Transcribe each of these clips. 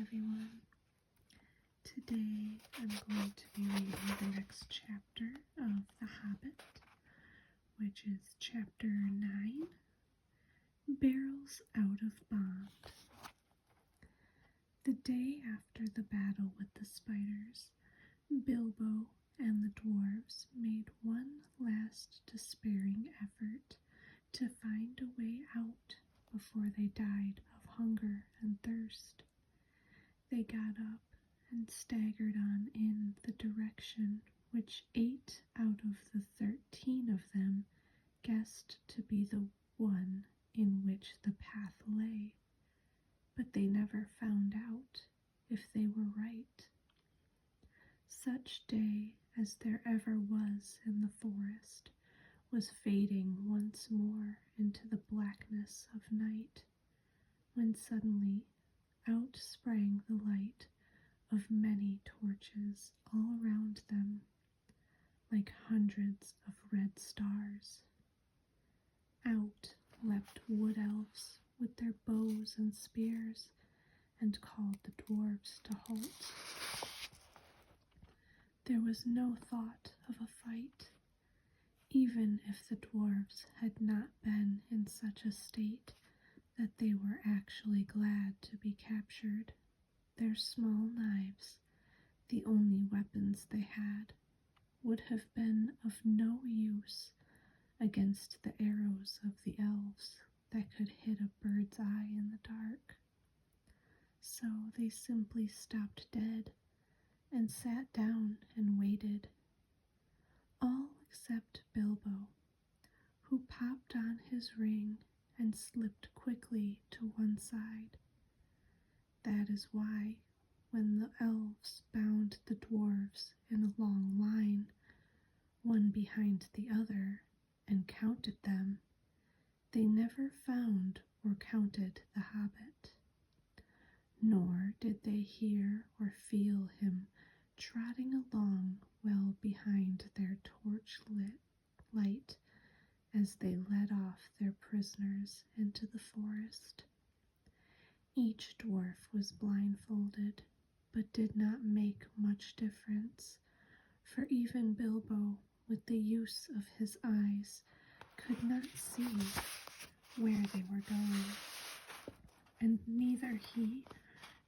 everyone. Today I'm going to be reading the next chapter of The Hobbit, which is chapter 9, Barrels Out of Bond. The day after the battle with the spiders, Bilbo and the dwarves made one last despairing effort to find a way out before they died of hunger and thirst. They got up and staggered on in the direction which 8 out of the 13 of them guessed to be the one in which the path lay, but they never found out if they were right. Such day as there ever was in the forest was fading once more into the blackness of night, when suddenly out sprang the light of many torches all around them, like hundreds of red stars. Out leapt wood elves with their bows and spears, and called the dwarves to halt. There was no thought of a fight, even if the dwarves had not been in such a state that they were actually glad to be captured. Their small knives, the only weapons they had, would have been of no use against the arrows of the elves that could hit a bird's eye in the dark. So they simply stopped dead and sat down and waited, all except Bilbo, who popped on his ring and slipped quickly to one side. That is why, when the elves bound the dwarves in a long line, one behind the other, and counted them, they never found or counted the hobbit. Nor did they hear or feel him trotting along well behind their torch-lit light as they led off their prisoners into the forest. Each dwarf was blindfolded, but did not make much difference, for even Bilbo, with the use of his eyes, could not see where they were going, and neither he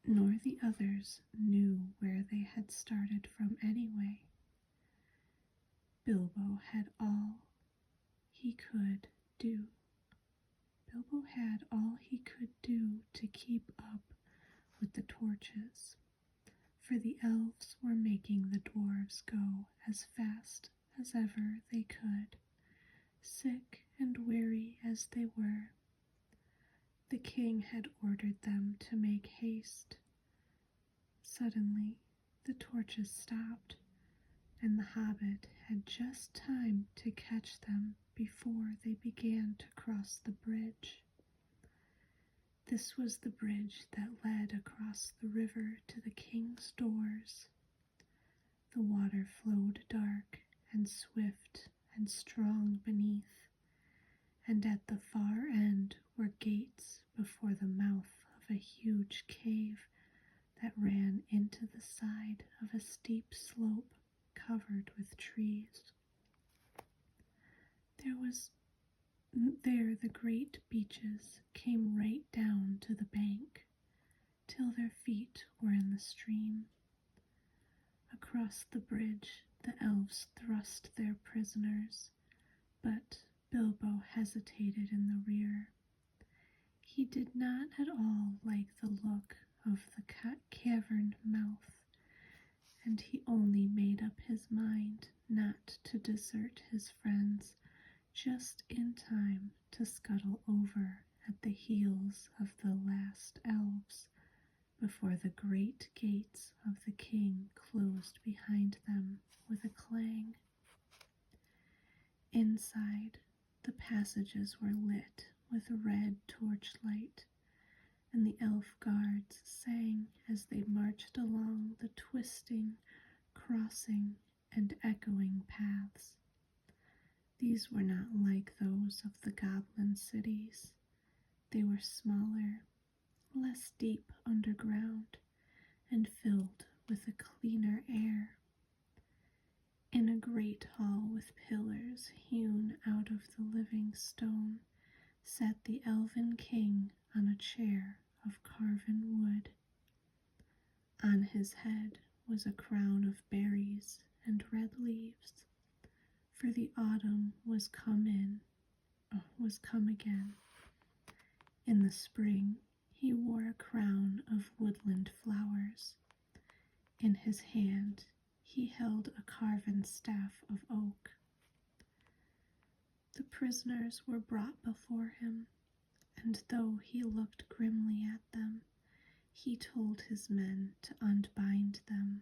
nor the others knew where they had started from anyway. Bilbo had all he could do. Bilbo had all he could do to keep up with the torches, for the elves were making the dwarves go as fast as ever they could, sick and weary as they were. The king had ordered them to make haste. Suddenly, the torches stopped, and the hobbit had just time to catch them before they began to cross the bridge. This was the bridge that led across the river to the king's doors. The water flowed dark and swift and strong beneath, and at the far end were gates before the mouth of a huge cave that ran into the side of a steep slope covered with trees. There the great beeches came right down to the bank, till their feet were in the stream. Across the bridge the elves thrust their prisoners, but Bilbo hesitated in the rear. He did not at all like the look of the cavern mouth, and he only made up his mind not to desert his friends just in time to scuttle over at the heels of the last elves before the great gates of the king closed behind them with a clang. Inside, the passages were lit with red torchlight, and the elf guards sang as they marched along the twisting, crossing, and echoing paths. These were not like those of the goblin cities. They were smaller, less deep underground, and filled with a cleaner air. In a great hall with pillars hewn out of the living stone sat the elven king on a chair of carven wood. On his head was a crown of berries and red leaves, for the autumn was come again. In the spring he wore a crown of woodland flowers. In his hand he held a carven staff of oak. The prisoners were brought before him, and though he looked grimly at them, he told his men to unbind them,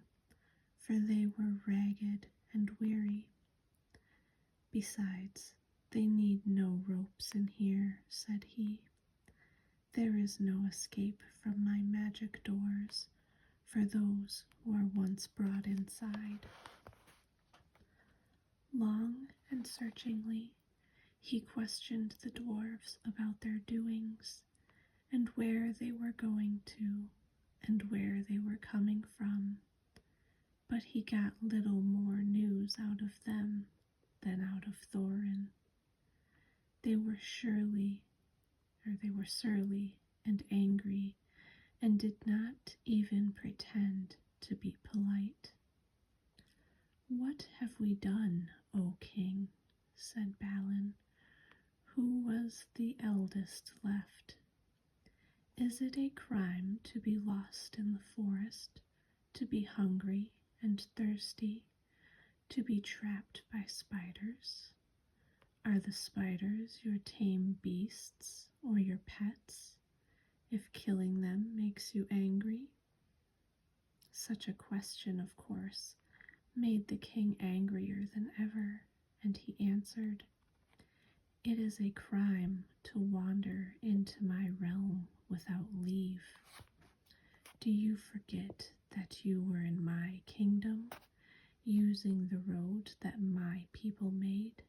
for they were ragged and weary. Besides, they need no ropes in here, said he. There is no escape from my magic doors for those who are once brought inside. Long and searchingly, he questioned the dwarves about their doings, and where they were going to, and where they were coming from, but he got little more news out of them than out of Thorin. They were surly and angry, and did not even pretend to be polite. What have we done, O king? Said Balin, who was the eldest left. Is it a crime to be lost in the forest, to be hungry and thirsty, to be trapped by spiders? Are the spiders your tame beasts or your pets, if killing them makes you angry? Such a question, of course, made the king angrier than ever, and he answered, It is a crime to wander into my realm without leave. Do you forget that you were in my kingdom, using the road that my people made?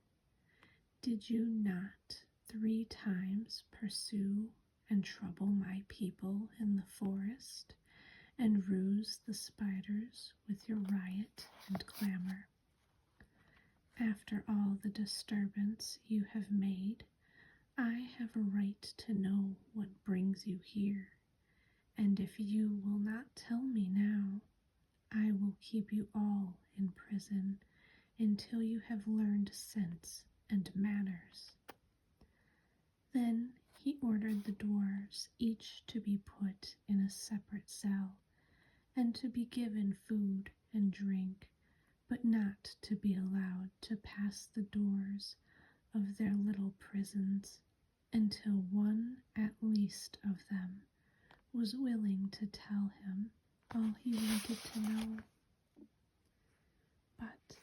Did you not 3 times pursue and trouble my people in the forest, and ruse the spiders with your riot and clamor? After all the disturbance you have made, I have a right to know what brings you here, and if you will not tell me now, I will keep you all in prison until you have learned sense and manners. Then he ordered the dwarves each to be put in a separate cell, and to be given food and drink, but not to be allowed to pass the doors of their little prisons until one at least of them was willing to tell him all he wanted to know. But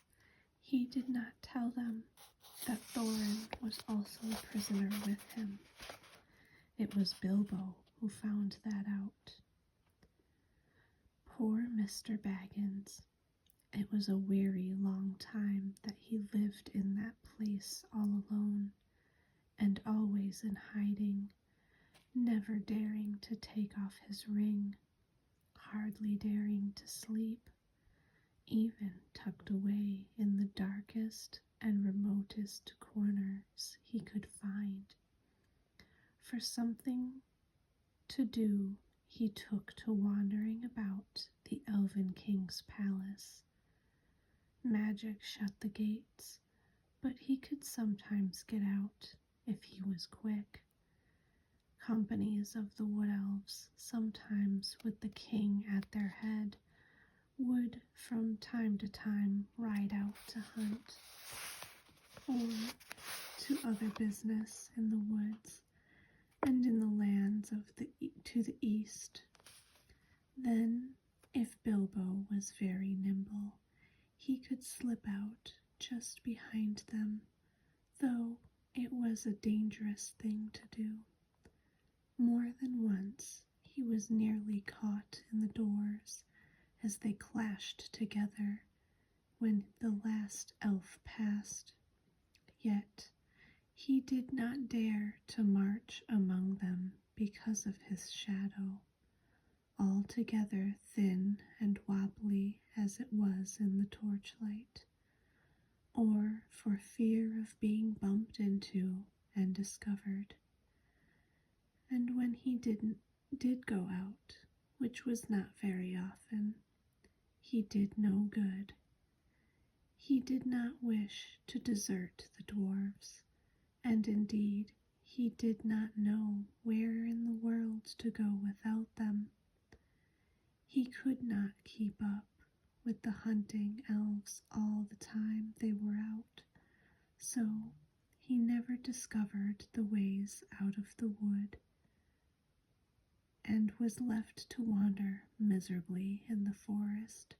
he did not tell them that Thorin was also a prisoner with him. It was Bilbo who found that out. Poor Mr. Baggins. It was a weary long time that he lived in that place all alone, and always in hiding, never daring to take off his ring, hardly daring to sleep, even tucked away in the darkest and remotest corners he could find. For something to do, he took to wandering about the Elven King's palace. Magic shut the gates, but he could sometimes get out if he was quick. Companies of the Wood Elves, sometimes with the king at their head, would from time to time ride out to hunt, or to other business in the woods and in the lands to the east. Then, if Bilbo was very nimble, he could slip out just behind them, though it was a dangerous thing to do. More than once he was nearly caught in the doors as they clashed together when the last elf passed. Yet he did not dare to march among them because of his shadow. altogether thin and wobbly as it was in the torchlight, or for fear of being bumped into and discovered. And when he did go out, which was not very often, he did no good. He did not wish to desert the dwarfs, and indeed he did not know where in the world to go without them. He could not keep up with the hunting elves all the time they were out, so he never discovered the ways out of the wood, and was left to wander miserably in the forest,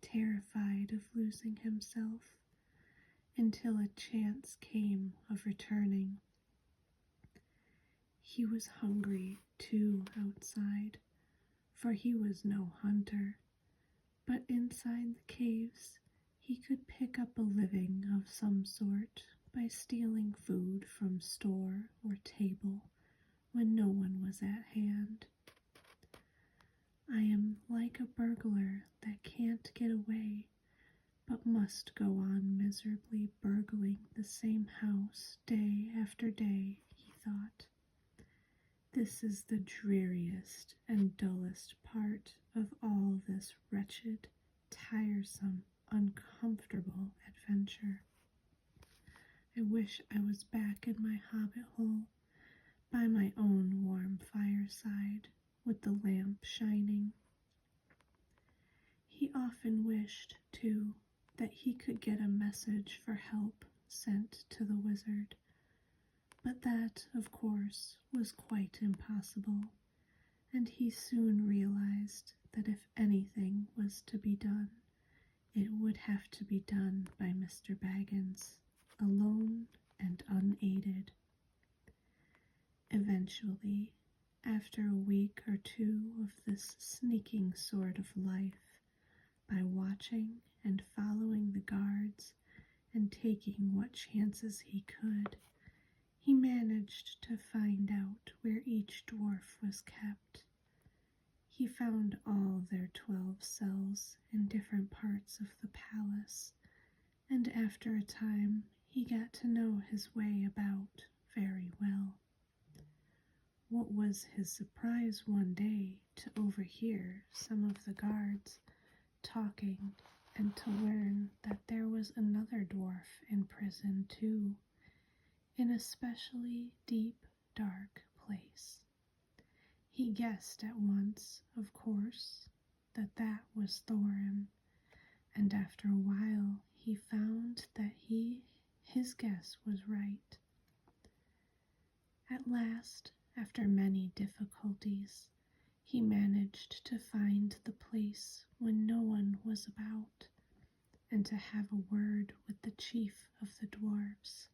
terrified of losing himself, until a chance came of returning. He was hungry, too, outside, for he was no hunter, but inside the caves he could pick up a living of some sort by stealing food from store or table when no one was at hand. I am like a burglar that can't get away, but must go on miserably burgling the same house day after day, he thought. This is the dreariest and dullest part of all this wretched, tiresome, uncomfortable adventure. I wish I was back in my hobbit hole, by my own warm fireside, with the lamp shining. He often wished, too, that he could get a message for help sent to the wizard, but that, of course, was quite impossible, and he soon realized that if anything was to be done, it would have to be done by Mr. Baggins, alone and unaided. Eventually, after a week or two of this sneaking sort of life, by watching and following the guards and taking what chances he could, he managed to find out where each dwarf was kept. He found all their 12 cells in different parts of the palace, and after a time he got to know his way about very well. What was his surprise one day to overhear some of the guards talking, and to learn that there was another dwarf in prison too, in a specially deep, dark place. He guessed at once, of course, that that was Thorin, and after a while he found that his guess was right. At last, after many difficulties, he managed to find the place when no one was about, and to have a word with the chief of the dwarfs.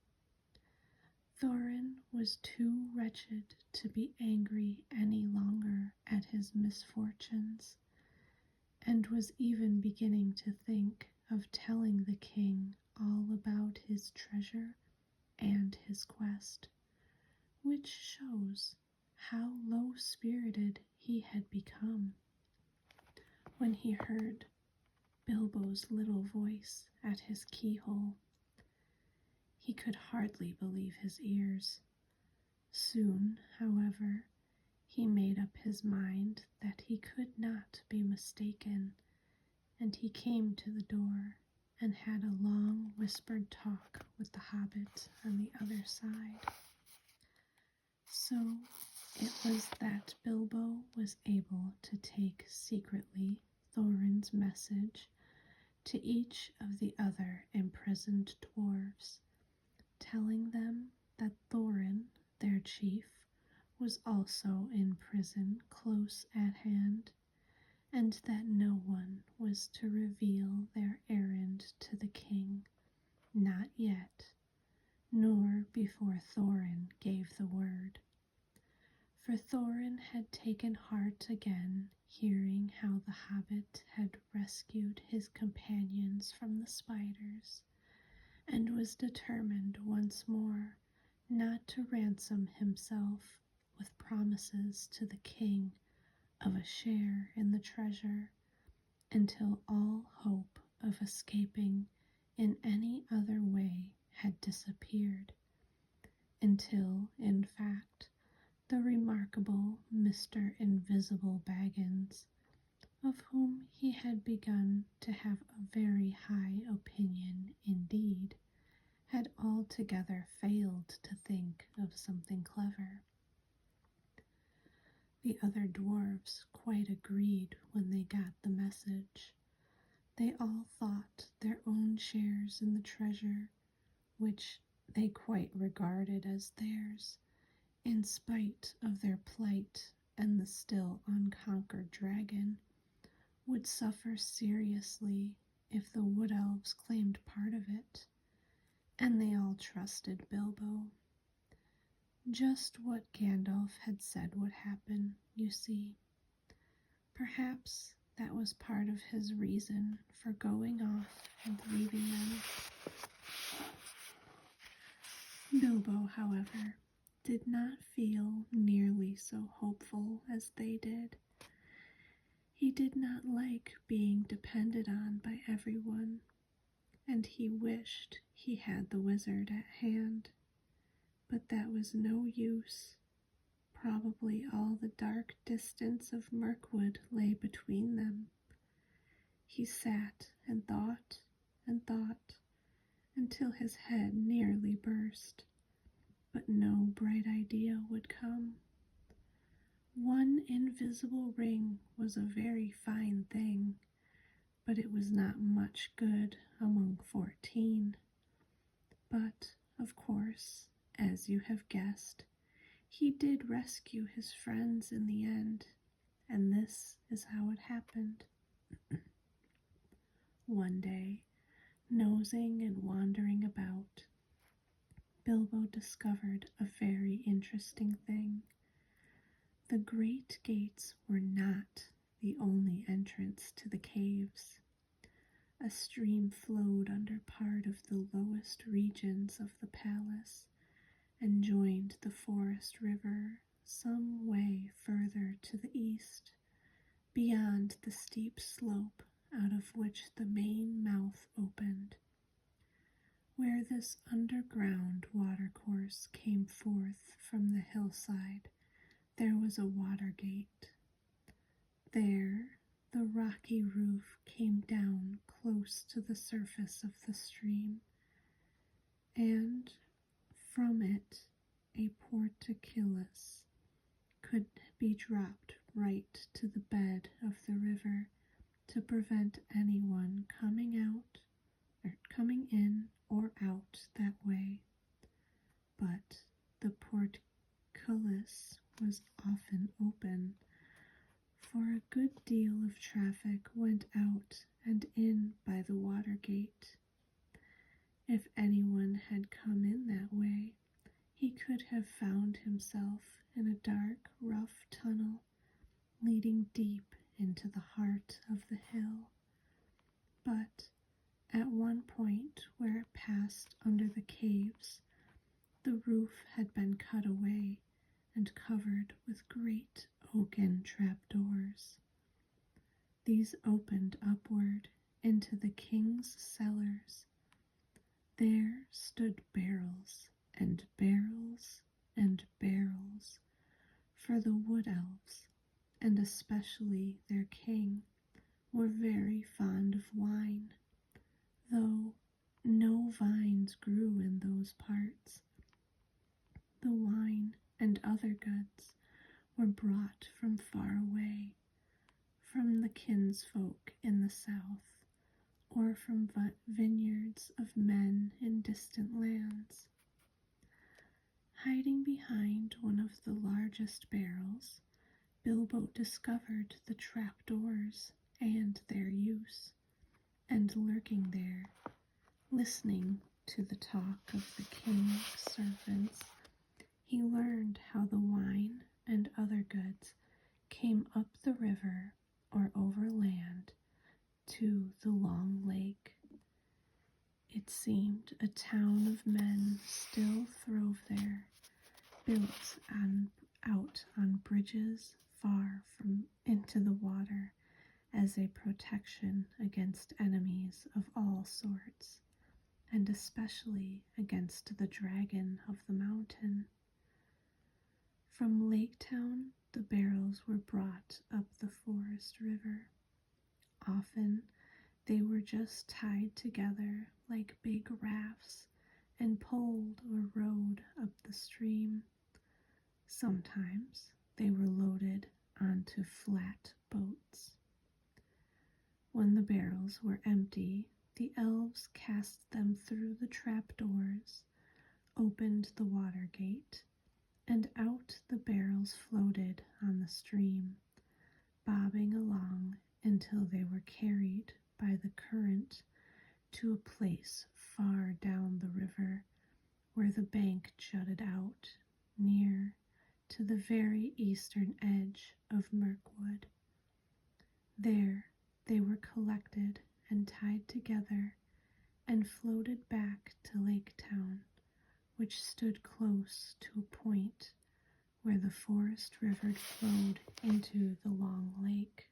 Thorin was too wretched to be angry any longer at his misfortunes, and was even beginning to think of telling the king all about his treasure and his quest, which shows how low-spirited he had become. When he heard Bilbo's little voice at his keyhole, he could hardly believe his ears. Soon, however, he made up his mind that he could not be mistaken, and he came to the door and had a long whispered talk with the hobbit on the other side. So it was that Bilbo was able to take secretly Thorin's message to each of the other imprisoned dwarves, telling them that Thorin, their chief, was also in prison close at hand, and that no one was to reveal their errand to the king, not yet, nor before Thorin gave the word. For Thorin had taken heart again, hearing how the hobbit had rescued his companions from the spiders, and was determined once more not to ransom himself with promises to the king of a share in the treasure until all hope of escaping in any other way had disappeared, until, in fact, the remarkable Mr. Invisible Baggins, of whom he had begun to have a very high opinion indeed, had altogether failed to think of something clever. The other dwarfs quite agreed when they got the message. They all thought their own shares in the treasure, which they quite regarded as theirs, in spite of their plight and the still unconquered dragon, would suffer seriously if the wood elves claimed part of it, and they all trusted Bilbo. Just what Gandalf had said would happen, you see. Perhaps that was part of his reason for going off and leaving them. Bilbo, however, did not feel nearly so hopeful as they did. He did not like being depended on by everyone, and he wished he had the wizard at hand. But that was no use. Probably all the dark distance of Mirkwood lay between them. He sat and thought until his head nearly burst, but no bright idea would come. One invisible ring was a very fine thing, but it was not much good among 14. But, of course, as you have guessed, he did rescue his friends in the end, and this is how it happened. One day, nosing and wandering about, Bilbo discovered a very interesting thing. The great gates were not the only entrance to the caves. A stream flowed under part of the lowest regions of the palace and joined the forest river some way further to the east, beyond the steep slope out of which the main mouth opened. Where this underground watercourse came forth from the hillside, there was a water gate. There, the rocky roof came down close to the surface of the stream, and from it a portcullis could be dropped right to the bed of the river to prevent anyone coming in or out that way. But the portcullis was often open, for a good deal of traffic went out and in by the water gate. If anyone had come in that way, he could have found himself in a dark, rough tunnel leading deep into the heart of the hill. But at one point where it passed under the caves, the roof had been cut away and covered with great oaken trapdoors. These opened upward into the king's cellars. There stood barrels and barrels and barrels, for the wood elves, and especially their king, were very fond of wine, though no vines grew in those parts. The wine and other goods were brought from far away, from the kinsfolk in the south, or from vineyards of men in distant lands. Hiding behind one of the largest barrels, Bilbo discovered the trapdoors and their use, and lurking there, listening to the talk of the king's servants, he learned how the wine and other goods came up the river or over land to the long lake. It seemed a town of men still throve there, built out on bridges far from into the water as a protection against enemies of all sorts, and especially against the dragon of the mountain. From Lake Town, the barrels were brought up the forest river. Often they were just tied together like big rafts and pulled or rowed up the stream. Sometimes they were loaded onto flat boats. When the barrels were empty, the elves cast them through the trapdoors, opened the water gate, and out the barrels floated on the stream, bobbing along until they were carried by the current to a place far down the river where the bank jutted out near to the very eastern edge of Mirkwood. There they were collected and tied together and floated back to Lake Town, which stood close to a point where the forest river flowed into the long lake.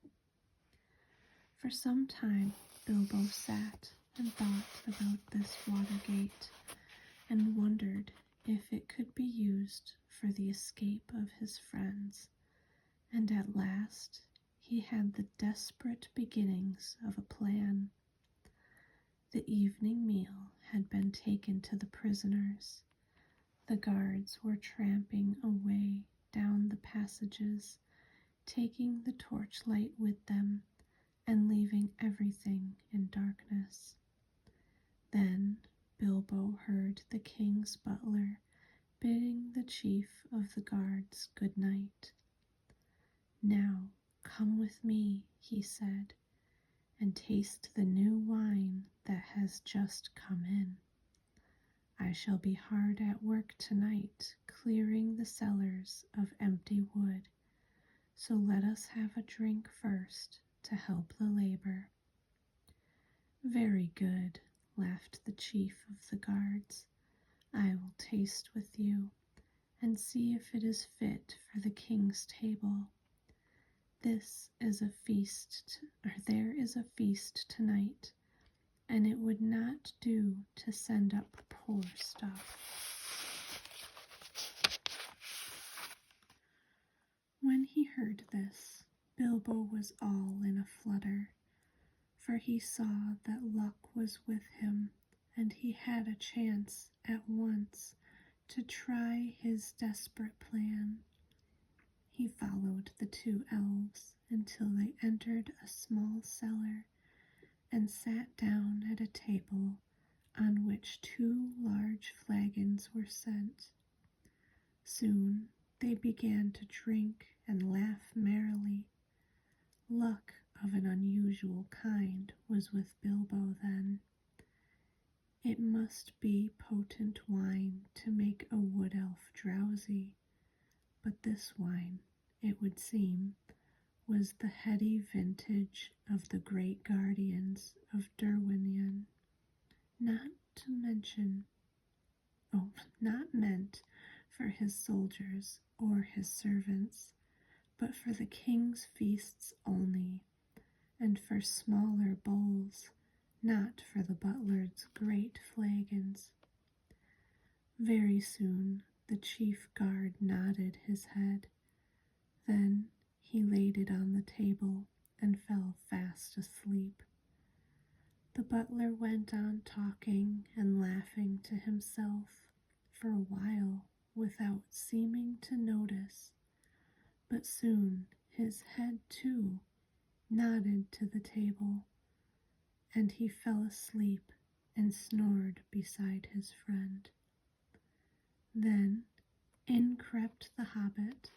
For some time Bilbo sat and thought about this water gate and wondered if it could be used for the escape of his friends, and at last he had the desperate beginnings of a plan. The evening meal had been taken to the prisoners. The guards were tramping away down the passages, taking the torchlight with them and leaving everything in darkness. Then Bilbo heard the king's butler bidding the chief of the guards good night. "Now come with me," he said, "and taste the new wine that has just come in. I shall be hard at work tonight clearing the cellars of empty wood, so let us have a drink first to help the labor." "Very good," laughed the chief of the guards. "I will taste with you and see if it is fit for the king's table. There is a feast tonight, and it would not do to send up poor stuff." When he heard this, Bilbo was all in a flutter, for he saw that luck was with him, and he had a chance at once to try his desperate plan. He followed the two elves until they entered a small cellar and sat down at a table on which two large flagons were set. Soon they began to drink and laugh merrily. Luck of an unusual kind was with Bilbo then. It must be potent wine to make a wood elf drowsy, but this wine, it would seem, was the heady vintage of the great guardians of Derwinion, not meant for his soldiers or his servants, but for the king's feasts only, and for smaller bowls, not for the butler's great flagons. Very soon the chief guard nodded his head. Then he laid it on the table and fell fast asleep. The butler went on talking and laughing to himself for a while without seeming to notice, but soon his head too nodded to the table, and he fell asleep and snored beside his friend. Then in crept the Hobbit.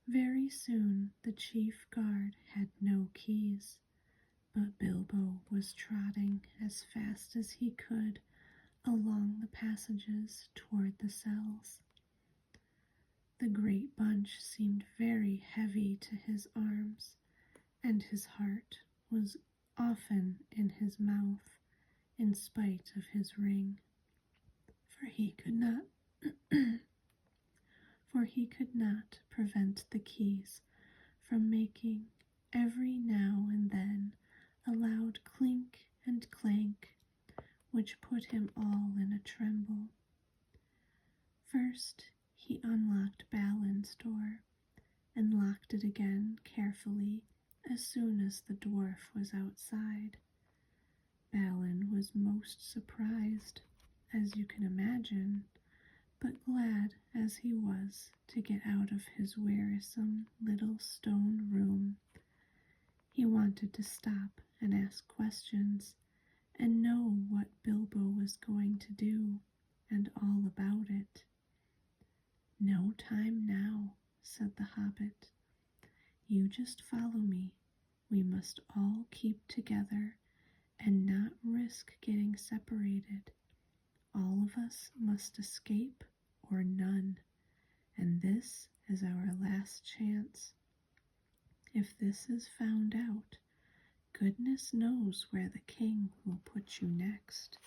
Very soon the chief guard had no keys, but Bilbo was trotting as fast as he could along the passages toward the cells. The great bunch seemed very heavy to his arms, and his heart was often in his mouth in spite of his ring, for he could not prevent the keys from making every now and then a loud clink and clank, which put him all in a tremble. First he unlocked Balin's door and locked it again carefully as soon as the dwarf was outside. Balin was most surprised, as you can imagine, but glad as he was to get out of his wearisome little stone room. He wanted to stop and ask questions and know what Bilbo was going to do and all about it. "No time now," said the hobbit. "You just follow me. We must all keep together and not risk getting separated. All of us must escape or none, and this is our last chance. If this is found out, goodness knows where the king will put you next.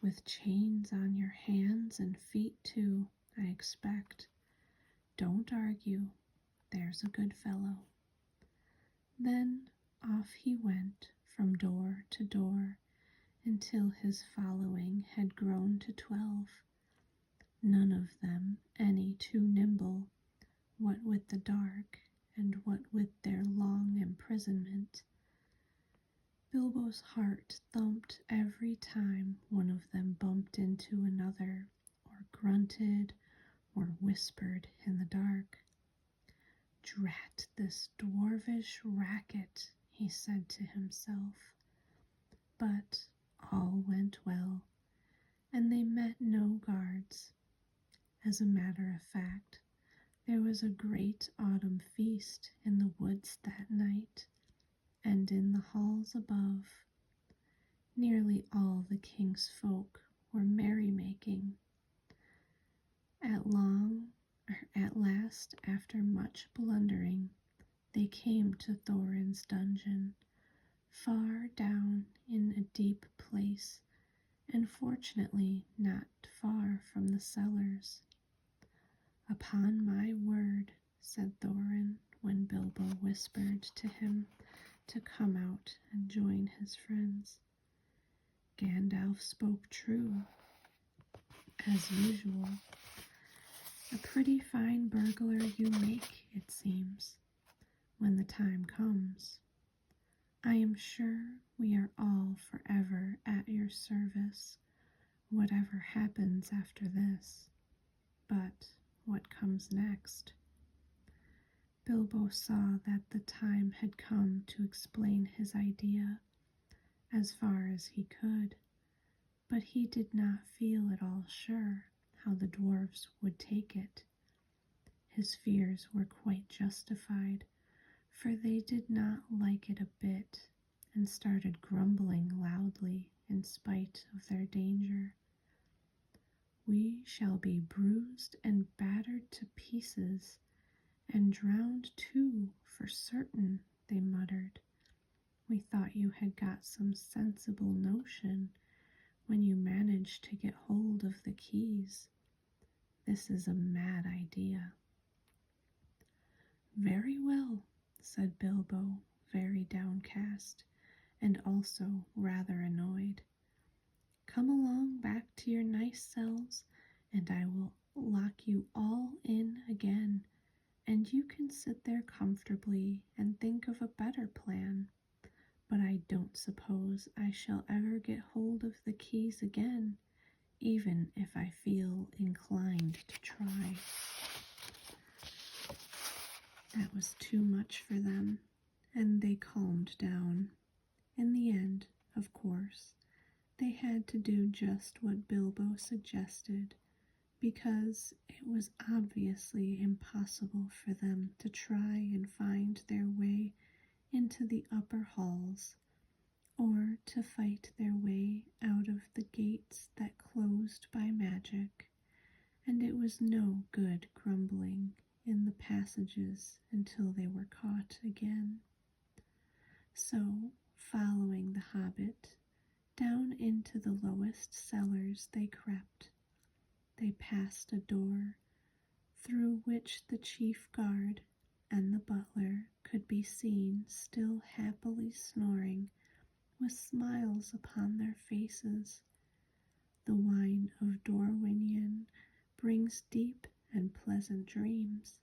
With chains on your hands and feet too, I expect. Don't argue, there's a good fellow." Then off he went from door to door until his following had grown to 12, none of them any too nimble, what with the dark and what with their long imprisonment. Bilbo's heart thumped every time one of them bumped into another, or grunted, or whispered in the dark. "Drat this dwarvish racket," he said to himself. But all went well, and they met no guards. As a matter of fact, there was a great autumn feast in the woods that night, and in the halls above. Nearly all the king's folk were merrymaking. At last, after much blundering, they came to Thorin's dungeon, far down in a deep place, and fortunately not far from the cellars. "Upon my word," said Thorin, when Bilbo whispered to him to come out and join his friends. "Gandalf spoke true, as usual. A pretty fine burglar you make, it seems, when the time comes. I am sure we are all forever at your service, whatever happens after this. But what comes next?" Bilbo saw that the time had come to explain his idea, as far as he could, but he did not feel at all sure how the dwarfs would take it. His fears were quite justified, for they did not like it a bit, and started grumbling loudly in spite of their danger. "We shall be bruised and battered to pieces, and drowned too, for certain," they muttered. "We thought you had got some sensible notion when you managed to get hold of the keys. This is a mad idea." "Very well," said Bilbo, very downcast, and also rather annoyed. "Come along back to your nice cells, and I will lock you all in again, and you can sit there comfortably and think of a better plan. But I don't suppose I shall ever get hold of the keys again, even if I feel inclined to try." That was too much for them, and they calmed down. In the end, of course, they had to do just what Bilbo suggested, because it was obviously impossible for them to try and find their way into the upper halls, or to fight their way out of the gates that closed by magic, and it was no good grumbling in the passages until they were caught again. So, following the hobbit, down into the lowest cellars they crept. They passed a door, through which the chief guard, and the butler could be seen still happily snoring with smiles upon their faces. The wine of Dorwinion brings deep and pleasant dreams.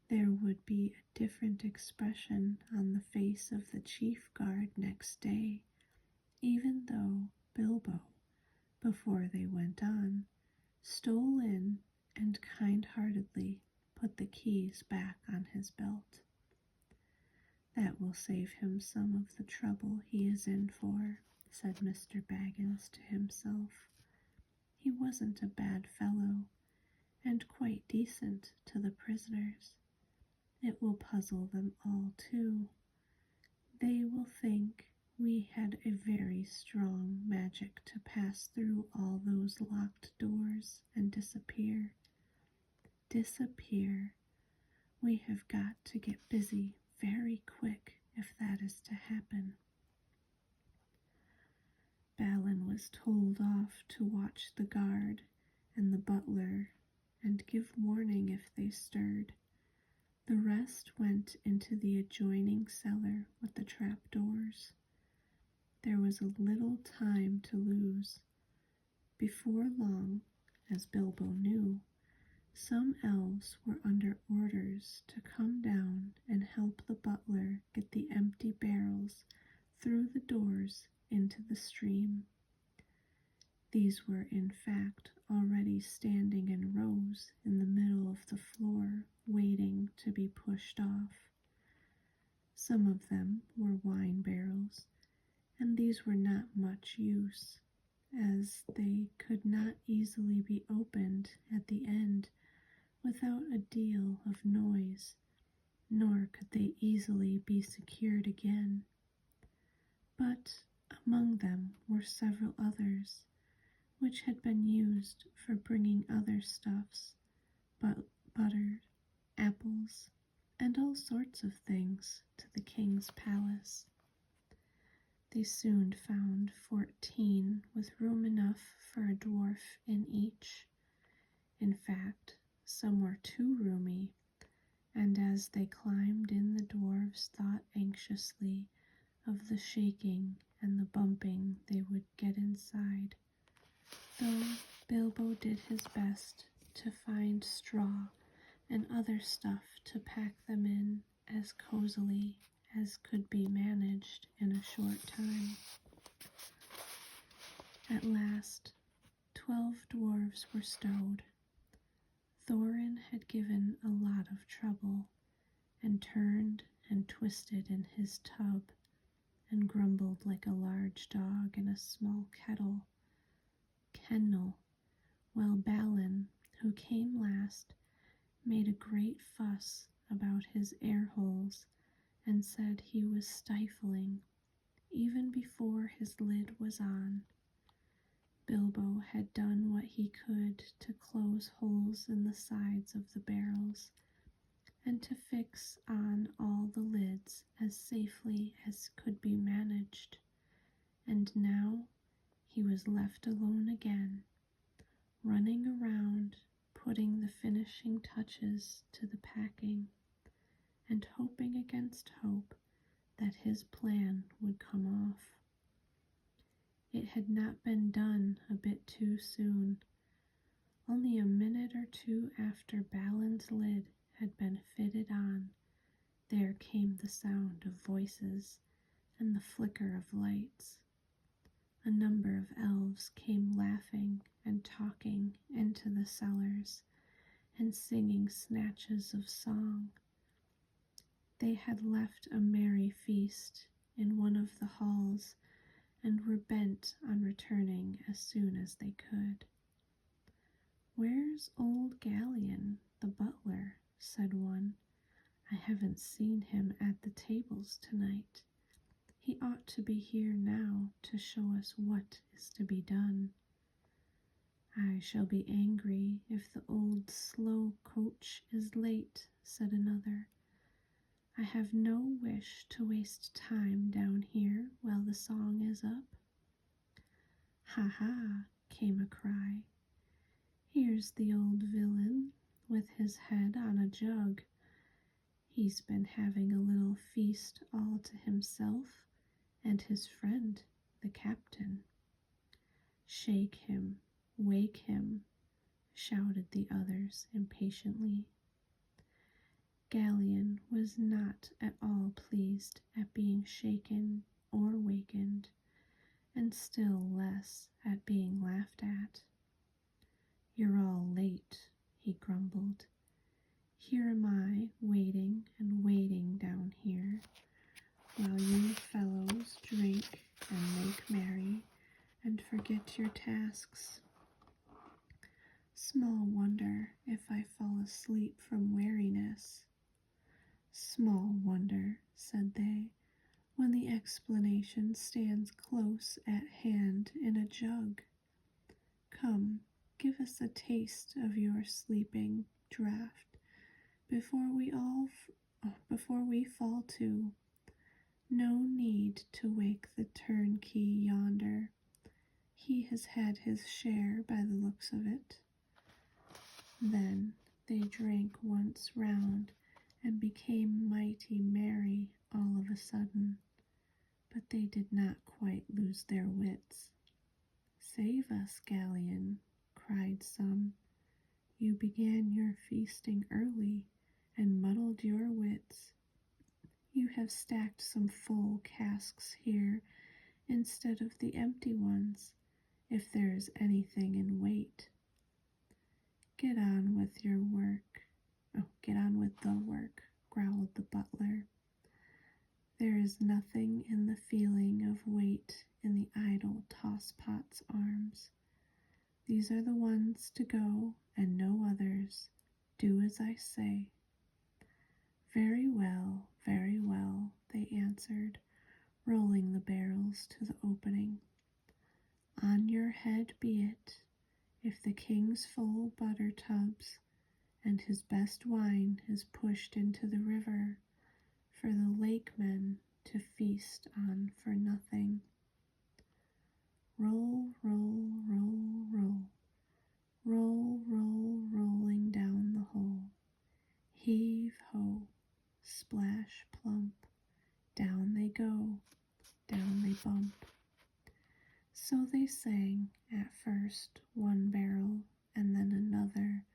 There would be a different expression on the face of the chief guard next day, even though Bilbo, before they went on, stole in and kind-heartedly put the keys back on his belt. That will save him some of the trouble he is in for, said Mr. Baggins to himself. He wasn't a bad fellow, and quite decent to the prisoners. It will puzzle them all, too. They will think we had a very strong magic to pass through all those locked doors and disappear. Disappear. We have got to get busy very quick if that is to happen. Balin was told off to watch the guard and the butler and give warning if they stirred. The rest went into the adjoining cellar with the trapdoors. There was a little time to lose. Before long, as Bilbo knew, some elves were under orders to come down and help the butler get the empty barrels through the doors into the stream. These were in fact already standing in rows in the middle of the floor, waiting to be pushed off. Some of them were wine barrels, and these were not much use, as they could not easily be opened at the end without a deal of noise, nor could they easily be secured again. But among them were several others, which had been used for bringing other stuffs, butter, apples, and all sorts of things to the king's palace. They soon found 14 with room enough for a dwarf in each. In fact, some were too roomy, and as they climbed in, the dwarves thought anxiously of the shaking and the bumping they would get inside, though Bilbo did his best to find straw and other stuff to pack them in as cozily as could be managed in a short time. At last, 12 dwarves were stowed. Thorin had given a lot of trouble, and turned and twisted in his tub, and grumbled like a large dog in a small kennel, while Balin, who came last, made a great fuss about his air holes and said he was stifling, even before his lid was on. Bilbo had done what he could to close holes in the sides of the barrels, and to fix on all the lids as safely as could be managed, and now he was left alone again, running around, putting the finishing touches to the packing, and hoping against hope that his plan would come off. It had not been done a bit too soon. Only a minute or two after Balin's lid had been fitted on, there came the sound of voices and the flicker of lights. A number of elves came laughing and talking into the cellars and singing snatches of song. They had left a merry feast in one of the halls and were bent on returning as soon as they could. "Where's old Gallion, the butler?" said one. "I haven't seen him at the tables tonight. He ought to be here now to show us what is to be done." "I shall be angry if the old slow coach is late," said another. "I have no wish to waste time down here while the song is up." "Ha ha!" came a cry. "Here's the old villain with his head on a jug. He's been having a little feast all to himself and his friend, the captain. Shake him, wake him, shouted the others impatiently. Galleon was not at all pleased at being shaken or wakened, and still less at being laughed at. "You're all late," he grumbled. "Here am I waiting and waiting down here, while you fellows drink and make merry and forget your tasks. Small wonder if I fall asleep from weariness." "Small wonder," said they, "when the explanation stands close at hand in a jug. Come, give us a taste of your sleeping draught before we fall to. No need to wake the turnkey yonder. He has had his share by the looks of it." Then they drank once round and became mighty merry all of a sudden, but they did not quite lose their wits. "Save us, Galleon," cried some. "You began your feasting early and muddled your wits. You have stacked some full casks here instead of the empty ones, if there is anything in weight. Get on with your work." "Get on with the work," growled the butler. "There is nothing in the feeling of weight in the idle tosspot's arms. These are the ones to go, and no others. Do as I say." Very well, they answered, rolling the barrels to the opening. "On your head be it, if the king's full butter tubs and his best wine is pushed into the river for the lakemen to feast on for nothing. Roll, roll, roll, roll, roll, roll, rolling down the hole. Heave ho, splash plump, down they go, down they bump." So they sang. At first one barrel and then another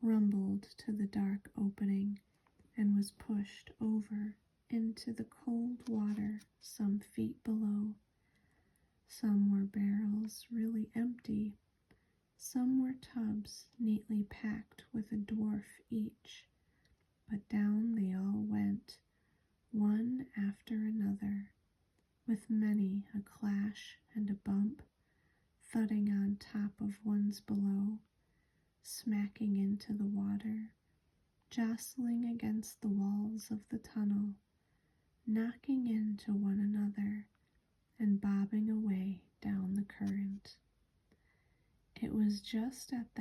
rumbled to the dark opening and was pushed over into the cold water some feet below. Some were barrels really empty. Some were tubs neatly packed with a dwarf each. But down they all went, one after another, with many a clash and a bump, thudding on top of ones below, smacking into the water, jostling against the walls of the tunnel, knocking into one another, and bobbing away down the current. It was just at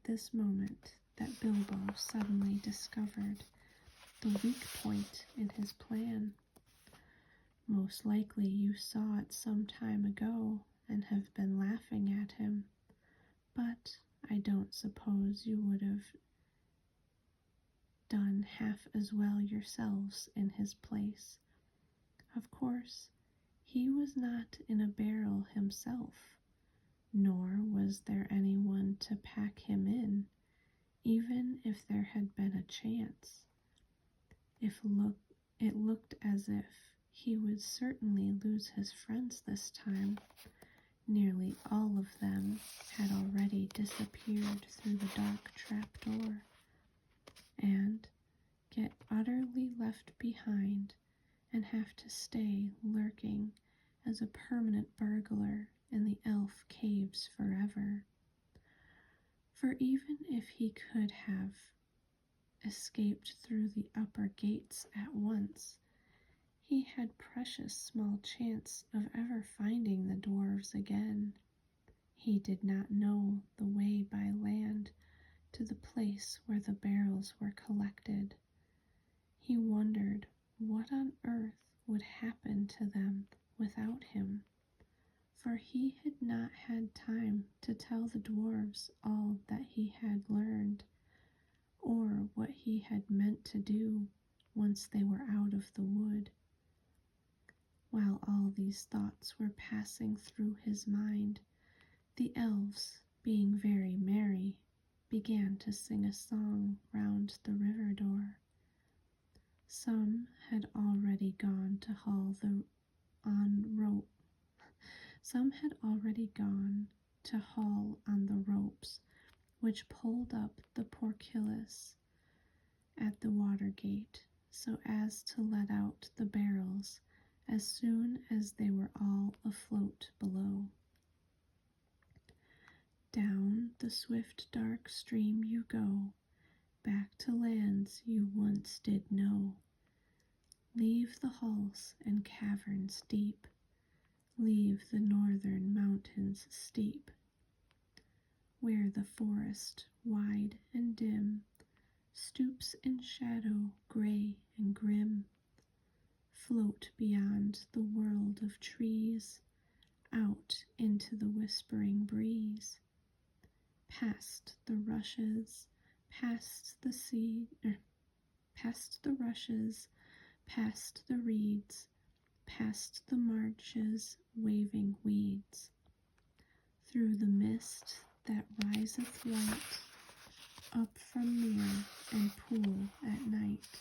this moment that Bilbo suddenly discovered the weak point in his plan. Most likely you saw it some time ago and have been laughing at him, but I don't suppose you would have done half as well yourselves in his place. Of course, he was not in a barrel himself, nor was there anyone to pack him in, even if there had been a chance. It looked as if he would certainly lose his friends this time. Nearly all of them had already disappeared through the dark trapdoor, and get utterly left behind and have to stay lurking as a permanent burglar in the elf caves forever. For even if he could have escaped through the upper gates at once, he had precious small chance of ever finding the dwarves again. He did not know the way by land to the place where the barrels were collected. He wondered what on earth would happen to them without him, for he had not had time to tell the dwarves all that he had learned, or what he had meant to do once they were out of the wood. While all these thoughts were passing through his mind, the elves, being very merry, began to sing a song round the river door. Some had already gone to haul on the ropes which pulled up the portcullis at the water gate, so as to let out the barrels as soon as they were all afloat below. Down the swift dark stream you go, back to lands you once did know. Leave the halls and caverns deep, leave the northern mountains steep, where the forest, wide and dim, stoops in shadow gray and grim. Float beyond the world of trees, out into the whispering breeze, past the rushes, past the rushes, past the reeds, past the marches waving weeds, through the mist that riseth white, up from mere and pool at night.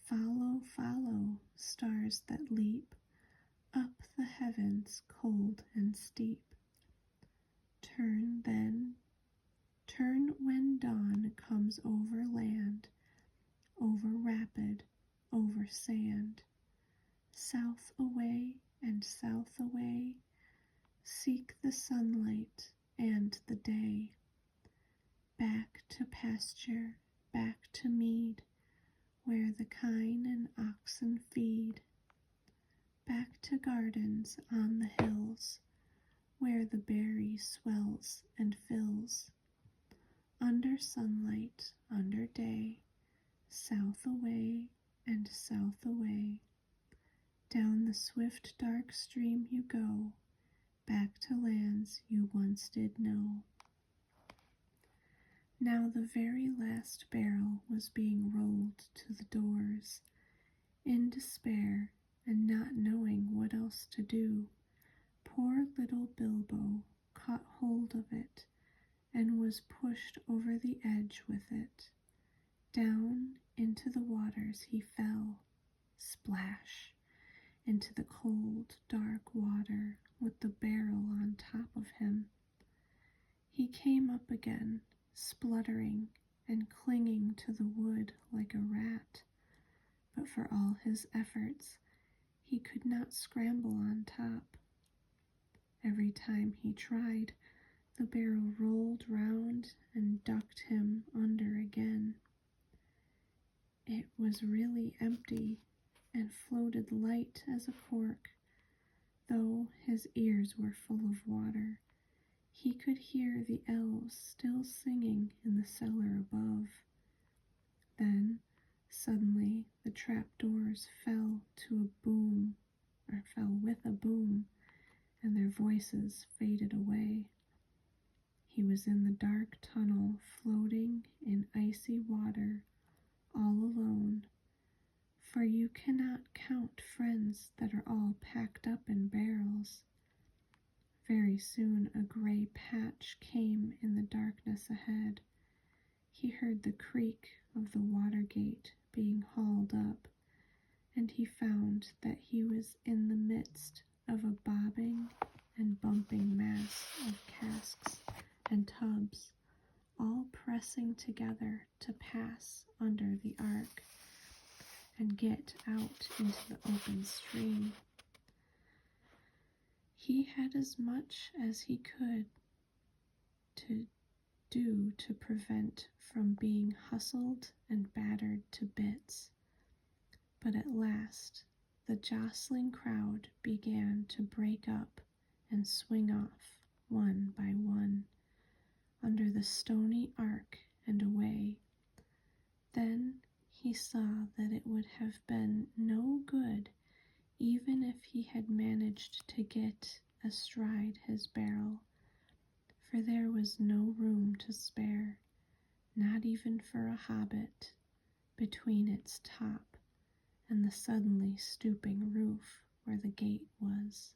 Follow, follow, stars that leap up the heavens cold and steep. Turn when dawn comes over land, over rapid, over sand. South away and south away, seek the sunlight and the day. Back to pasture, back to mead, where the kine and oxen feed. Back to gardens on the hills, where the berry swells and fills. Under sunlight, under day, south away and south away. Down the swift dark stream you go, back to lands you once did know. Now the very last barrel was being rolled to the doors. In despair, and not knowing what else to do, poor little Bilbo caught hold of it, and was pushed over the edge with it. Down into the waters he fell, splash, into the cold, dark water with the barrel on top of him. He came up again, spluttering and clinging to the wood like a rat, but for all his efforts, he could not scramble on top. Every time he tried, the barrel rolled round and ducked him under again. It was really empty and floated light as a cork, though his ears were full of water. He could hear the elves still singing in the cellar above. Then, suddenly, the trapdoors fell with a boom, and their voices faded away. He was in the dark tunnel, floating in icy water, all alone, for you cannot count friends that are all packed up in barrels. Very soon a gray patch came in the darkness ahead. He heard the creak of the water gate being hauled up, and he found that he was in the midst of a bobbing and bumping mass of casks and tubs, all pressing together to pass under the ark and get out into the open stream. He had as much as he could to do to prevent from being hustled and battered to bits. But at last, the jostling crowd began to break up and swing off, one by one, under the stony ark and away. Then he saw that it would have been no good even if he had managed to get astride his barrel, for there was no room to spare, not even for a hobbit, between its top and the suddenly stooping roof where the gate was.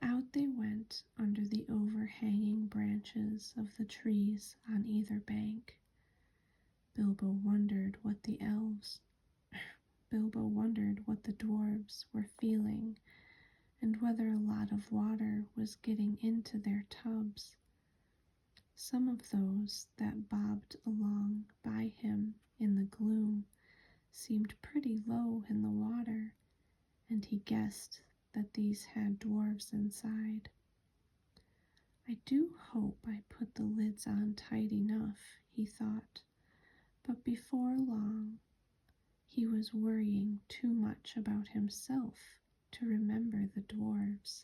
Out they went under the overhanging branches of the trees on either bank. Bilbo wondered what the dwarves were feeling, and whether a lot of water was getting into their tubs. Some of those that bobbed along by him in the gloom seemed pretty low in the water, and he guessed that these had dwarves inside. I do hope I put the lids on tight enough, he thought, but before long he was worrying too much about himself to remember the dwarves.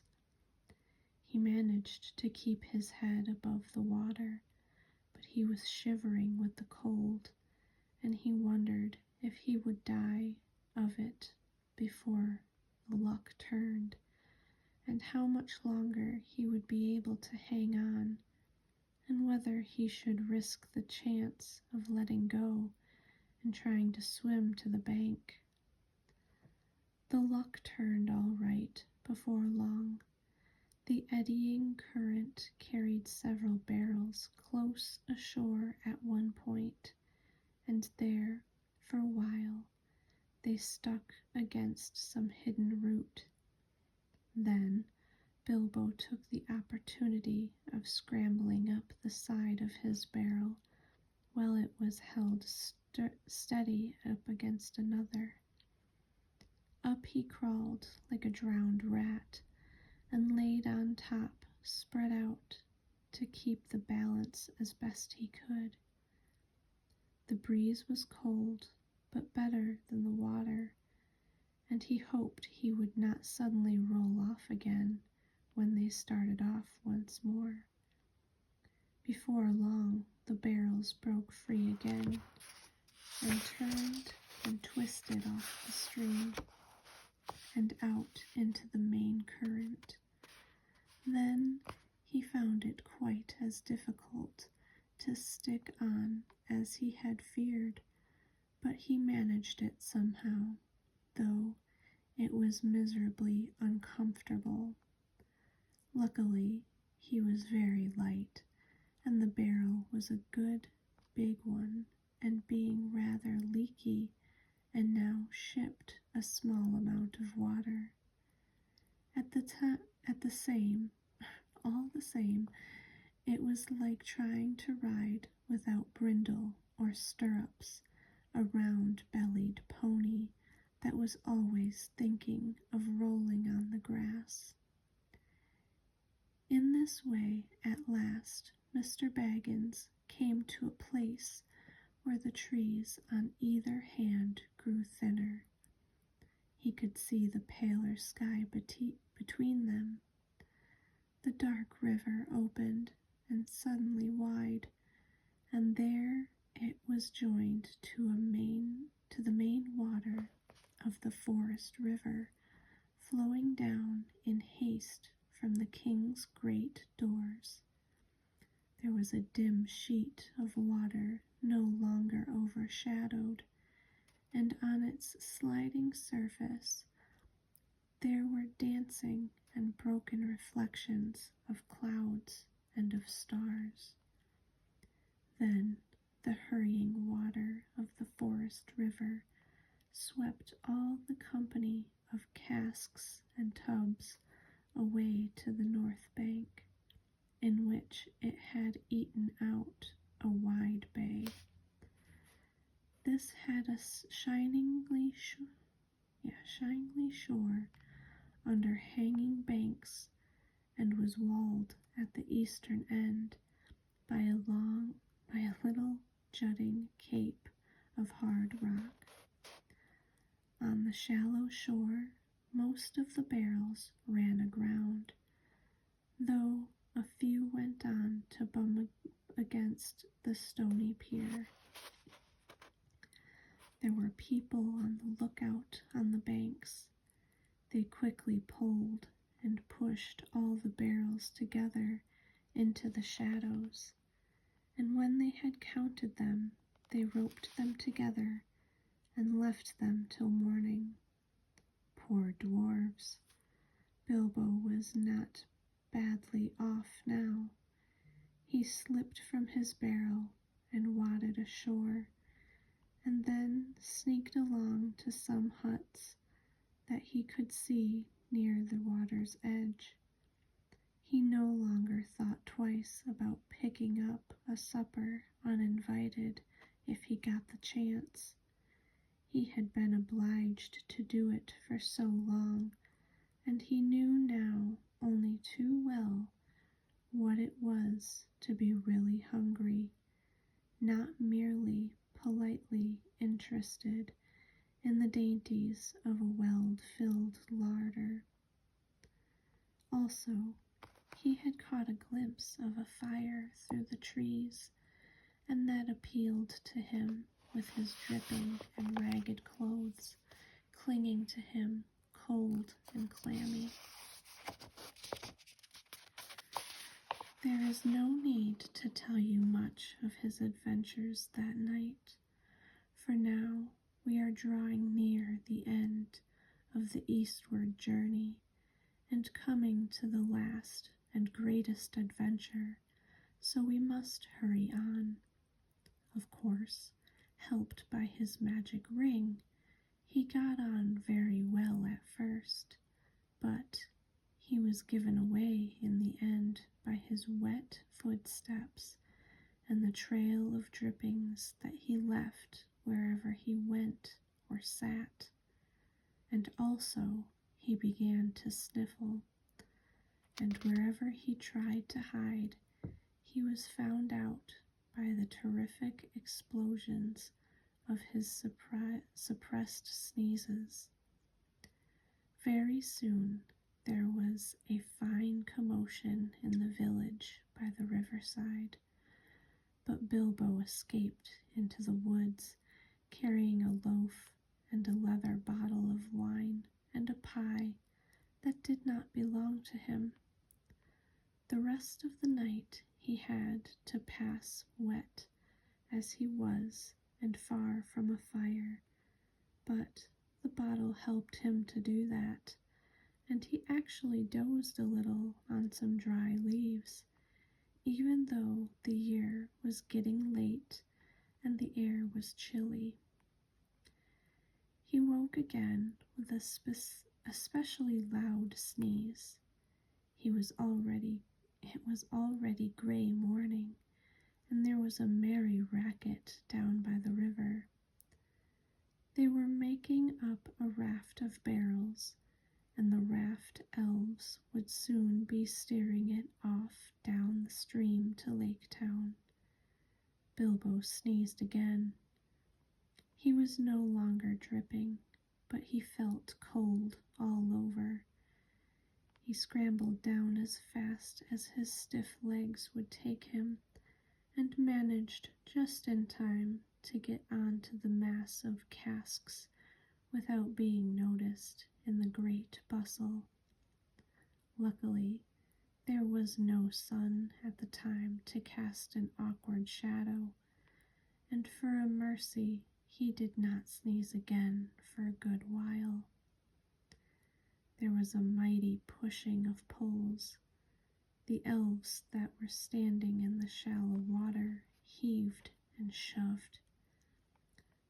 He managed to keep his head above the water, but he was shivering with the cold, and he wondered if he would die of it before the luck turned, and how much longer he would be able to hang on, and whether he should risk the chance of letting go and trying to swim to the bank. The luck turned all right before long. The eddying current carried several barrels close ashore at one point, and there, for a while, they stuck against some hidden root. Then Bilbo took the opportunity of scrambling up the side of his barrel while it was held steady up against another. Up he crawled like a drowned rat and laid on top, spread out to keep the balance as best he could. The breeze was cold, but better than the water, and he hoped he would not suddenly roll off again when they started off once more. Before long, the barrels broke free again and turned and twisted off the stream and out into the main current. Then he found it quite as difficult to stick on as he had feared, but he managed it somehow, though it was miserably uncomfortable. Luckily, he was very light, and the barrel was a good big one, and being rather leaky, and now shipped a small amount of water. All the same, it was like trying to ride without brindle or stirrups a round-bellied pony that was always thinking of rolling on the grass. In this way, at last, Mr. Baggins came to a place where the trees on either hand grew thinner. He could see the paler sky between them. The dark river opened and suddenly wide, and there it was joined to the main water of the forest river, flowing down in haste from the king's great doors. There was a dim sheet of water no longer overshadowed, and on its sliding surface there were dancing and broken reflections of clouds and of stars. Then the hurrying water of the forest river swept all the company of casks and tubs away to the north bank, in which it had eaten out a wide bay. This had a shiningly shore under hanging banks, and was walled at the eastern end by a little jutting cape of hard rock. On the shallow shore, most of the barrels ran aground, though a few went on to bum against the stony pier. There were people on the lookout on the banks. They quickly pulled and pushed all the barrels together into the shadows, and when they had counted them, they roped them together and left them till morning. Poor dwarves! Bilbo was not badly off now. He slipped from his barrel and waded ashore, and then sneaked along to some huts that he could see near the water's edge. He no longer thought twice about picking up a supper uninvited if he got the chance. He had been obliged to do it for so long, and he knew now only too well what it was to be really hungry, not merely politely interested in the dainties of a well-filled larder. Also, he had caught a glimpse of a fire through the trees, and that appealed to him with his dripping and ragged clothes clinging to him, cold and clammy. There is no need to tell you much of his adventures that night, for now we are drawing near the end of the eastward journey and coming to the last and greatest adventure, so we must hurry on. Of course, helped by his magic ring, he got on very well at first, but he was given away in the end by his wet footsteps and the trail of drippings that he left wherever he went or sat. And also he began to sniffle, and wherever he tried to hide, he was found out by the terrific explosions of his suppressed sneezes. Very soon there was a fine commotion in the village by the riverside, but Bilbo escaped into the woods, carrying a loaf and a leather bottle of wine and a pie that did not belong to him. The rest of the night he had to pass wet, as he was, and far from a fire, but the bottle helped him to do that, and he actually dozed a little on some dry leaves, even though the year was getting late and the air was chilly. He woke again with a especially loud sneeze. It was already gray morning, and there was a merry racket down by the river. They were making up a raft of barrels, and the raft elves would soon be steering it off down the stream to Lake Town. Bilbo sneezed again. He was no longer dripping, but he felt cold all over. He scrambled down as fast as his stiff legs would take him, and managed just in time to get onto the mass of casks without being noticed in the great bustle. Luckily, there was no sun at the time to cast an awkward shadow, and for a mercy he did not sneeze again for a good while. There was a mighty pushing of poles. The elves that were standing in the shallow water heaved and shoved.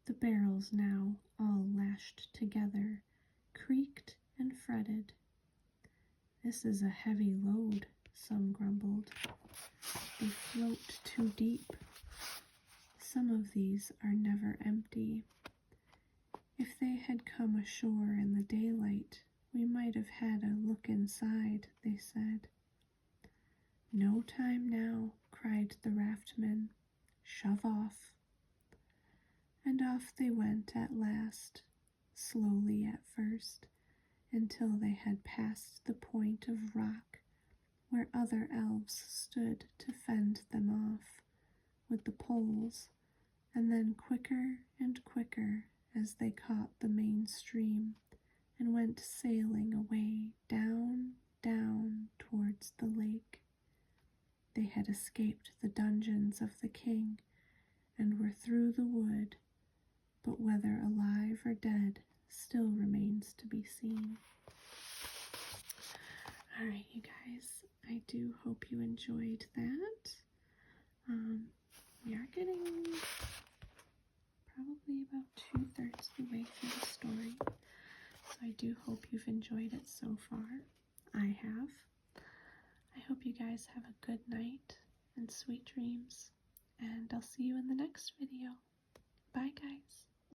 The barrels, now all lashed together, creaked and fretted. "This is a heavy load," some grumbled. "They float too deep. Some of these are never empty. If they had come ashore in the daylight, we might have had a look inside," they said. "No time now," cried the raftmen. "Shove off." And off they went at last, slowly at first, until they had passed the point of rock where other elves stood to fend them off with the poles, and then quicker and quicker as they caught the main stream and went sailing away down, down towards the lake. They had escaped the dungeons of the king and were through the wood, but whether alive or dead still remains to be seen. Alright, you guys, I do hope you enjoyed that. We are getting probably about 2/3 the way through the story, so I do hope you've enjoyed it so far. I have. I hope you guys have a good night and sweet dreams, and I'll see you in the next video. Bye, guys.